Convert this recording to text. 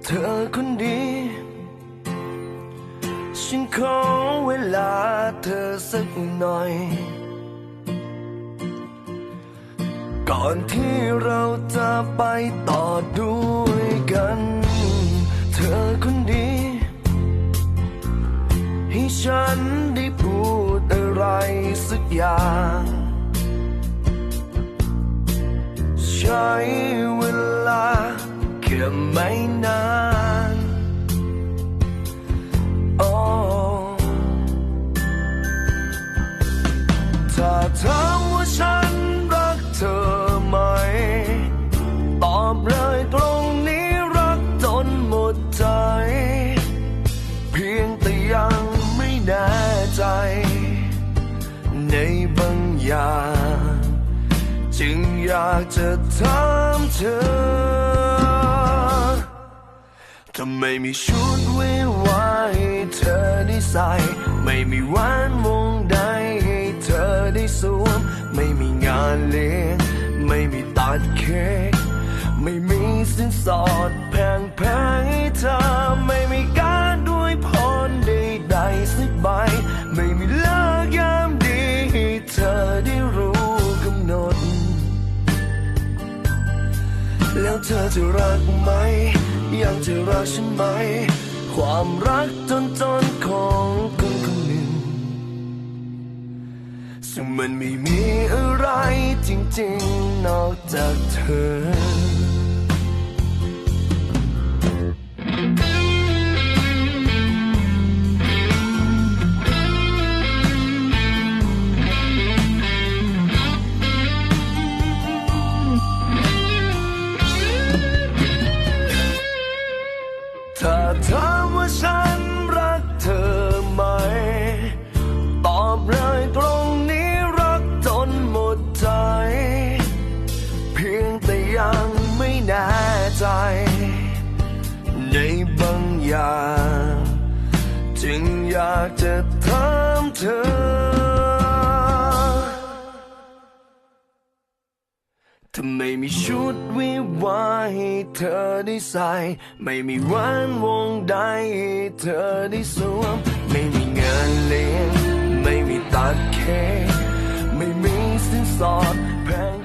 เธอคนดีฉันขอเวลาเธอสักหน่อยก่อนที่เราจะไปต่อด้วยกันเธอคนดีให้ฉันได้พูดอะไรสักอย่างใช้เวลาแค่ไม่นานถ้าถามว่าฉันรักเธอไหมตอบเลยตรงนี้รักจนหมดใจเพียงแต่ยังไม่แน่ใจในบางอย่างจึงอยากจะถามเธอทำไมมีชุดวิวาให้เธอได้ใส่ไม่มีแหวนวงใดให้เธอได้สวมไม่มีงานเลี้ยงไม่มีตัดเค้กไม่มีสินสอดแพงให้เธอไม่มีการด้วยพรใดๆสักใบไม่มีเลิกยามดีให้เธอได้รู้กำหนดแล้วเธอจะรักไหมยังจะรักฉันไหมความรักจนของคนคนหนึ่งซึ่งมันไม่มีอะไรจริงๆนอกจากเธอถ้าถามว่าฉันรักเธอไหมตอบเลยตรงนี้รักจนหมดใจเพียงแต่ยังไม่แน่ใจในบางอย่างจึงอยากจะถามเธอทำไมมีชุดวิวาให้เธอได้ใส่ไม่มีแหวนวงใดให้เธอได้สวมไม่มีงานเลี้ยงไม่มีตัดเค้กไม่มีสินสอดแพง